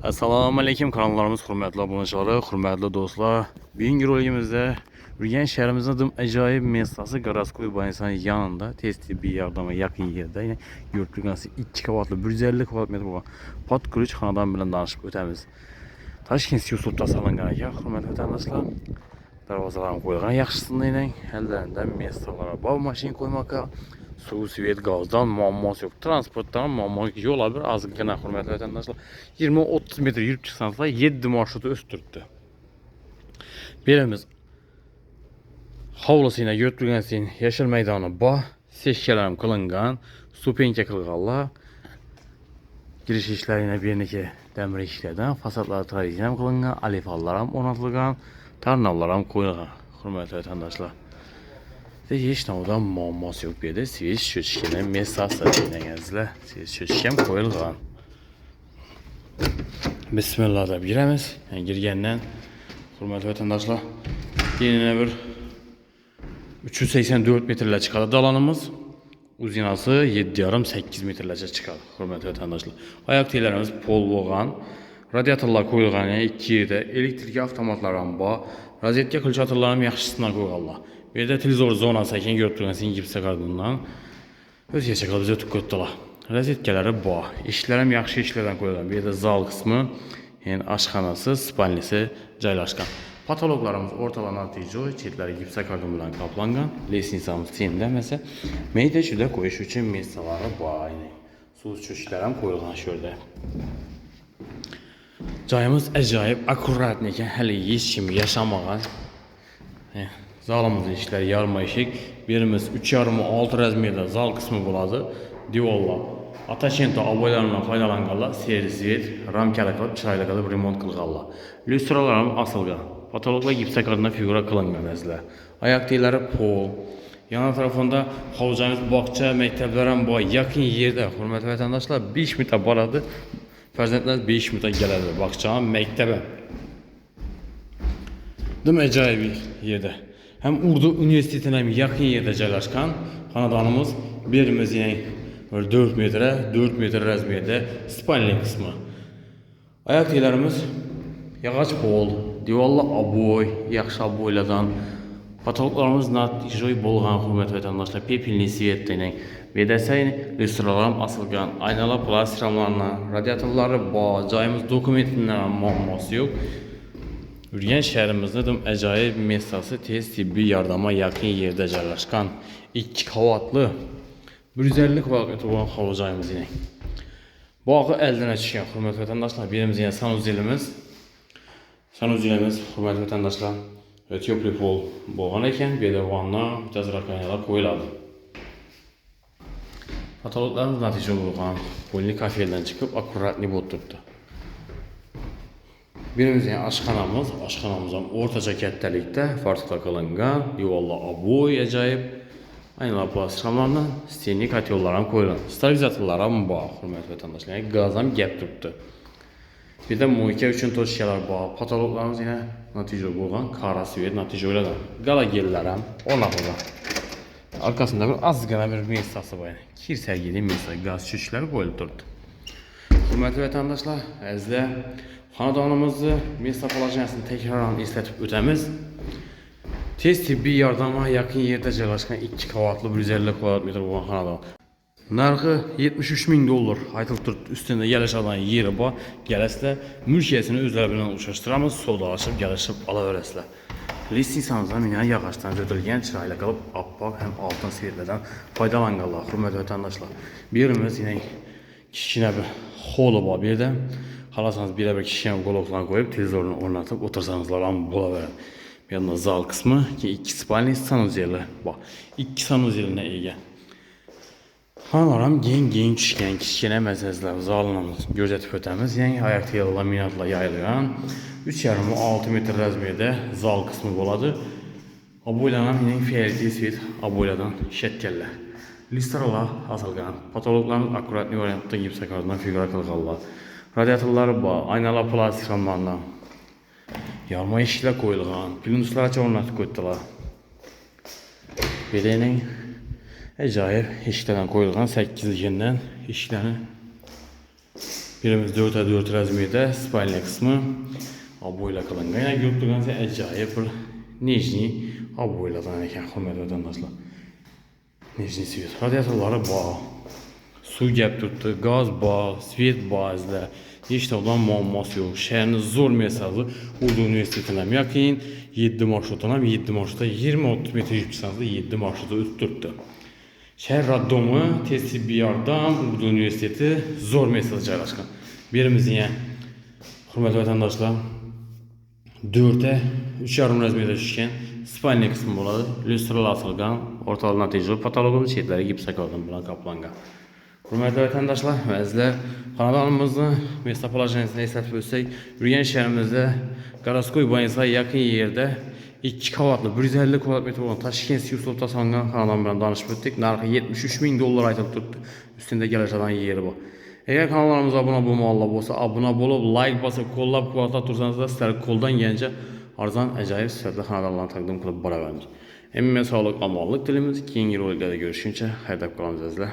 Assalamu alaykum kanallarımız hürmetli abunəçiləri, hürmetli dostlar. Bugünkü rolimizdə Ürgən şəhərimizin adım acayip mesası Qaraskoy Bayınsanın yanında tez tibbi yardıma yakın yerde yine yurtluğunası 2 kavatlı 150 kvadratmetre olan Pat Kılıç Xanadan bilen danışıp ötemiz. Taşkent Yusuf'ta salınğan ya hürmetli vətəndaşlar. Darvazaların koyulğan yaxşısında ilə əllərində mesalara bav maşin koymaka su, svet, gazdan muamması yok. Transporttan muamması yok. Yola bir azgına hürmetli vətəndaşlar. 20-30 metre yürüp çıksanızlar 7 marşrutu östürttü. Birimiz havlusuyla götürgənsin yaşıl meydanı ba, seçkələrim qılınğan, su penke qılğanlar, giriş işlərinə bir neçə dəmir işlərdən, fasadları tradisiyonel qılınğan, alifallarım onatılğan, tarnavlarım qoyulğan, hürmetli vətəndaşlar. Heç navdan muamması yok bir de sivil çöçkənin mesası deyilənizlə, sivil çöçkəm qoyulğan. Bismillah da girəmiz, yəni girgəndən, hürmetli vətəndaşlar, yenə bir 384 metrlə çıxadı dalanımız. Uzinası 7,5-8 metrlərcə çıxadı, hürmetli vətəndaşlar. Ayaq teylərimiz pol boğan, radiatorlar qoyulğan, yəni 2 yerdə, elektriki avtomatlarım var, rozetka külçatırlarım yaxşısından qoyğanlar. Bir də televizor zonası ekan götürgənsin gipsə qardından öz yaşaqlı bizə tükkötdülər. Rozetkələri bu. İşlərim yaxşı işlərdən qoyulğan. Bir də zal qismi, yəni aşxanası, spalnisi caylaşqan. Patologlarımız ortalama natice, çetləri gipsə qardon bilan qaplanğan. Lesnisamız temdəməsə, meydə şüdə qoyuş üçün mesaları bu. Su çöşklərəm qoyulğan şurada. Cayımız acayip akkurat ekan, hələ heç kim yaşamağa. Zalımızın işləri yarma işik. Birimiz 3,5-6 rəzmiyədə zal qismi buladı. Diyolla. Ataşento aboylarından faydalanğanlar, servis, ramkələ qalıb, çırayla qalıb remont qılğanlar. Lüstralarım asılğa. Patologlar gipsə qardına figura qılınğan əzlə. Ayaq teyləri pol. Yana tarafında havuzamız, bağça, məktəblərəm bu yakın yerdə. Hürmetli vətəndaşlar 5 metre baradı. Fərzəndlər 5 metre gələdir. Bağça, məktəbə. Dım acayip bir yerdə. Hem Urdu Üniversitesi'ne yakın yerde yerləşən xanadanımız birimiz yəni 4 metre rəzmiyədə spalning qismi. Ayaq teylərimiz yağac pol, divarlar aboy, yaxşı aboyladan. Patologlarımız natijoy bolğan hürmetli vətəndaşlar pepelli svetlə və dəsəyin lüstralarım asılğan, aynalar plastik ramlarla, radiatorları cayımız dokumentindən muamması yok. Ürgən şəhərimizdə acayip mesası tez tibbi yardıma yakın yerdə yerləşən 2 kavatlı 150 kvadratmetre olan havuzayımız yine. Bu ağı əldən çıxan hürmetli vətəndaşlar, birimiz yine sanuzilimiz, hürmetli vətəndaşlar, tepli pol boğan ekan, bir də vanna, biraz rakaynalar qoyuladı. Patologlarımız nəticə olğan, polini kafeldən çıxıb akkuratni oturdu. Birimiz yani aşxanamızın ortaca kəttəlikdə fartıqda qılınğan, yuvallı aboy acayip, aynalar plastik ramlarla stenli katyollarım qoyulan. Stabilizatorlarım bağ, hürmetli vətəndaşlar, yəni qazam gəp tutdu. Bir də muhikə üçün toşkalar bağ, patologlarımız yine nəticə qoyğan, kara svet nəticə oyladan. Qala gellərəm, onaqlıdan. Arkasında bir az qana bir mesası var, kir sərgili mesası, qaz çüşləri qoyulub durdu. Hürmetli vətəndaşlar, əzlə xanadanımızı mesafalaşmasını tekrardan isletip ötemiz. Tez tibbi yardıma yakın yerde yerləşən 2 kavatlı 150 kvadratmetre olan xanadan. Narxı 73.000 dollar aytılıb durdu. Üstündə yerləşən yeri var. Gələsilə mülkiyyətini özləri bilan uçuşduramız, sodalaşıb gəlişib ala verəsilər. Lisinsanızda minə yağaçdan götürülgən çırayla qalıb appaq həm altın svetlərdən faydalanğanlar. Hürmetli vətəndaşlar, birimiz yine kiçkinə bir xolu var bir də. Halasanız bir kişiyə qoloklarını qoyub televizorunu oynatıp otursanızlar amma bola verəm. Bir yandan zal qismi ki 2 spalni sanuzeli. Bax, 2 sanuzelinə ega. Xanalarım gen düşkən, kiçkinə məsələlər zalınımız gözətib ötəmiz. Yəni ayaq teylərlə, laminatla yayılğan 3,5-6 metr rəzmiyədə zal qismi boladı. Aboylanan yine fiyariti svet aboyladan şəkkəllər. Listralar asılğan. Patologlarımız akkuratni variantda gipsə qardından figura qılğanlar. Radiatorları var, aynalar plastik ramlarla. Yarma işlər qoyulğan, plünduslar açıqlarını qoydular. Bir də acayip işlərdən qoyulğan 8-dən işlərini Birimiz 4x4 razmerde spalniya qismi ob'o'yla qilingan. Yana ko'rib turganingizdek ajoyib bir nijniy ob'o'ylardan ekan, hurmatli vatandoshlar. Nijniy svet. Radiatorlari bor. Suv gap turibdi, gaz bor, svet bazda. Hech to'g'dan muammosi yo'q. Shaharni zo'r mersazi Urdu universitetidan ham yaqin, 7 marshrutdan ham 7 marshrutda 20-30 metr yurib chiqsangiz 7 marshrutda o'tib turibdi. Shahar raddomi, tez tibbiy yordam, Urdu universiteti zo'r mersada joylashgan. Birimizning hurmatli vatandoshlar 4'e 3,5 razmerda tushgan spalniya qismi bo'ladi. Lyustralar asilgan, o'rtalar natijali patologimiz chetlari gips karton bilan qoplangan. Hurmatli vatandoshlar, bizlar xonadonimizni местоположениесini eslatib o'tsak, yurgan shaharimizda Goroskoy больницasiga yaqin yerda 2 qavatli 150 kvadrat metr bo'lgan Tashkent Siyusovda so'ngan xonadon bilan tanishib o'tdik. Narxi $73,000 aytilib turibdi. Ustida galashadigan yeri bor. Agar kanalimizga obuna bo'lmaganlar bo'lsa, obuna bo'lib, like bosib, qo'llab-quvvatlab tursangiz, sizlarga qo'ldan kelgancha arzon ajoyib sifatli xonadonlarni taqdim qilib boraveramiz. Hammaga sog'lik, omonlik tilaymiz. Keyingi roliklarda ko'rishguncha haydab qolamiz sizlar.